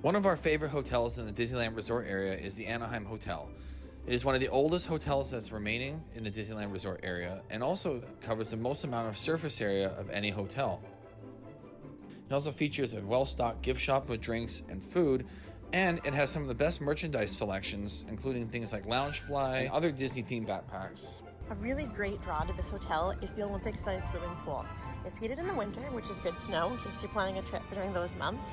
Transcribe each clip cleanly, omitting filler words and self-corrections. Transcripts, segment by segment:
One of our favorite hotels in the Disneyland Resort area is the Anaheim Hotel. It is one of the oldest hotels that's remaining in the Disneyland Resort area and also covers the most amount of surface area of any hotel. It also features a well-stocked gift shop with drinks and food, and it has some of the best merchandise selections, including things like Loungefly and other Disney-themed backpacks. A really great draw to this hotel is the Olympic-sized swimming pool. It's heated in the winter, which is good to know in case you're planning a trip during those months.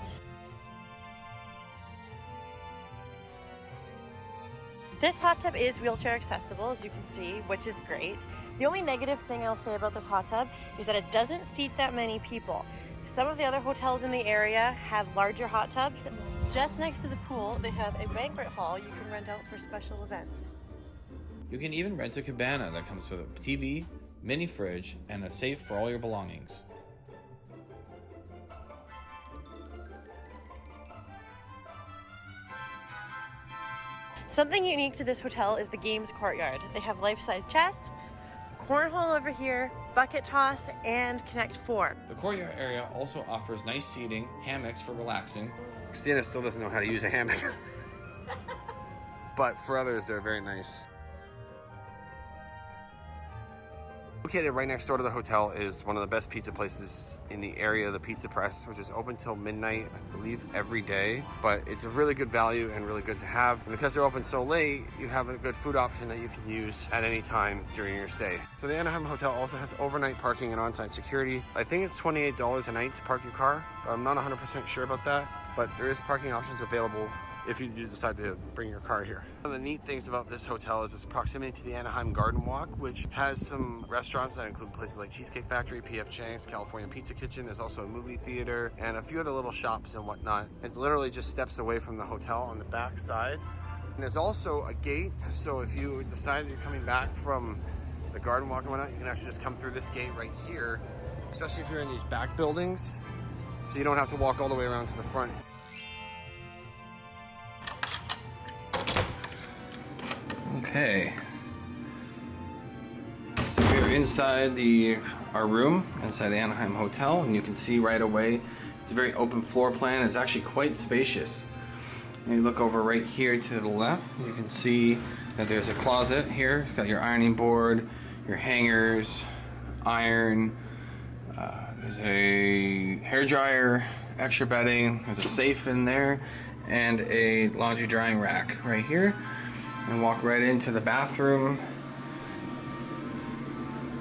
This hot tub is wheelchair accessible, as you can see, which is great. The only negative thing I'll say about this hot tub is that it doesn't seat that many people. Some of the other hotels in the area have larger hot tubs. Just next to the pool, they have a banquet hall you can rent out for special events. You can even rent a cabana that comes with a TV, mini fridge, and a safe for all your belongings. Something unique to this hotel is the games courtyard. They have life-size chess, cornhole over here, bucket toss, and Connect 4. The courtyard area also offers nice seating, hammocks for relaxing. Christina still doesn't know how to use a hammock. But for others, they're very nice. Located right next door to the hotel is one of the best pizza places in the area, the Pizza Press, which is open till midnight, I believe, every day. But it's a really good value and really good to have. And because they're open so late, you have a good food option that you can use at any time during your stay. So the Anaheim Hotel also has overnight parking and on-site security. I think it's $28 a night to park your car. I'm not 100% sure about that, but there is parking options available if you do decide to bring your car here. One of the neat things about this hotel is its proximity to the Anaheim Garden Walk, which has some restaurants that include places like Cheesecake Factory, P.F. Chang's, California Pizza Kitchen. There's also a movie theater and a few other little shops and whatnot. It's literally just steps away from the hotel on the back side. And there's also a gate, so if you decide that you're coming back from the Garden Walk and whatnot, you can actually just come through this gate right here, especially if you're in these back buildings, so you don't have to walk all the way around to the front. Okay, so we're inside our room inside the Anaheim Hotel, and you can see right away it's a very open floor plan. It's actually quite spacious. And you look over right here to the left, you can see that there's a closet here. It's got your ironing board, your hangers, iron. There's a hairdryer, extra bedding. There's a safe in there, and a laundry drying rack right here. And walk right into the bathroom.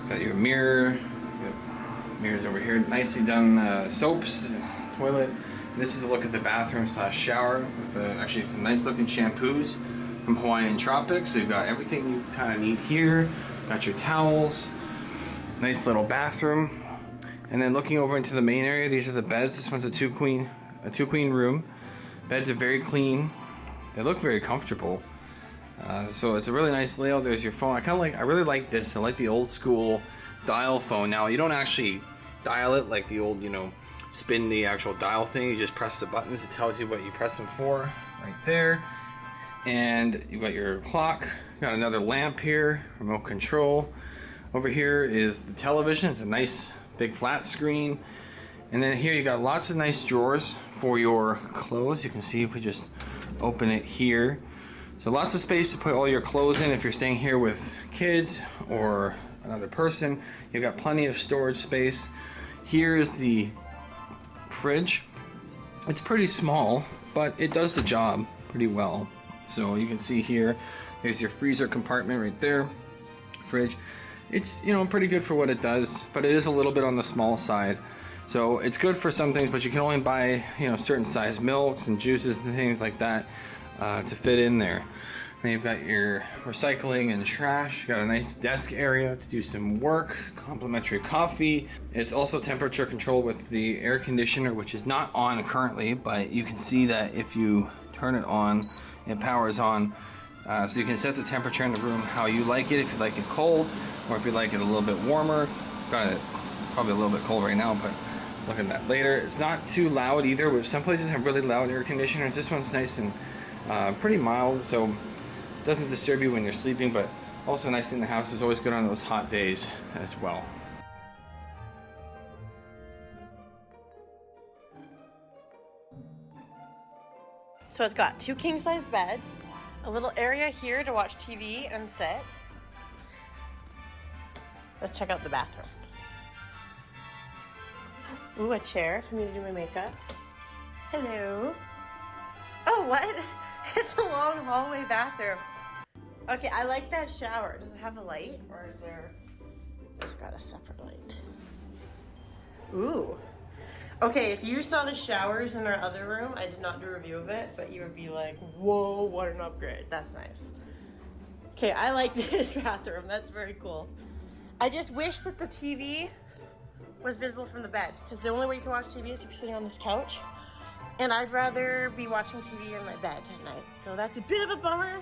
Got your mirror. Got mirrors over here. Nicely done soaps, toilet. This is a look at the bathroom / shower with actually some nice looking shampoos from Hawaiian Tropics. So you've got everything you kind of need here. Got your towels. Nice little bathroom. And then looking over into the main area, these are the beds. This one's a two queen room. Beds are very clean. They look very comfortable. So it's a really nice layout. There's your phone. I really like this. I like the old school dial phone. Now you don't actually dial it like the old, spin the actual dial thing. You just press the buttons. It tells you what you press them for right there. And you've got your clock. Got another lamp here, remote control. Over here is the television. It's a nice big flat screen. And then here you got lots of nice drawers for your clothes. You can see if we just open it here. So lots of space to put all your clothes in if you're staying here with kids or another person. You've got plenty of storage space. Here's the fridge. It's pretty small, but it does the job pretty well. So you can see here, there's your freezer compartment right there. Fridge. It's, pretty good for what it does, but it is a little bit on the small side. So it's good for some things, but you can only buy, certain size milks and juices and things like that to fit in there. Then you've got your recycling and trash. You got a nice desk area to do some work, complimentary coffee. It's also temperature controlled with the air conditioner, which is not on currently, but you can see that if you turn it on, it powers on. So you can set the temperature in the room how you like it, if you like it cold, or if you like it a little bit warmer. Got it probably a little bit cold right now, but look at that later. It's not too loud either, which some places have really loud air conditioners. This one's nice and pretty mild, so it doesn't disturb you when you're sleeping, but also nice in the house is always good on those hot days as well. So it's got 2 king-size beds, a little area here to watch TV and sit. Let's check out the bathroom. Ooh, a chair for me to do my makeup. Hello. Oh, what? It's a long hallway bathroom. Okay, I like that shower. Does it have the light, or is there... It's got a separate light. Ooh. Okay, if you saw the showers in our other room, I did not do a review of it, but you would be like, whoa, what an upgrade. That's nice. Okay, I like this bathroom. That's very cool. I just wish that the TV was visible from the bed, because the only way you can watch TV is if you're sitting on this couch. And I'd rather be watching TV in my bed at night. So that's a bit of a bummer,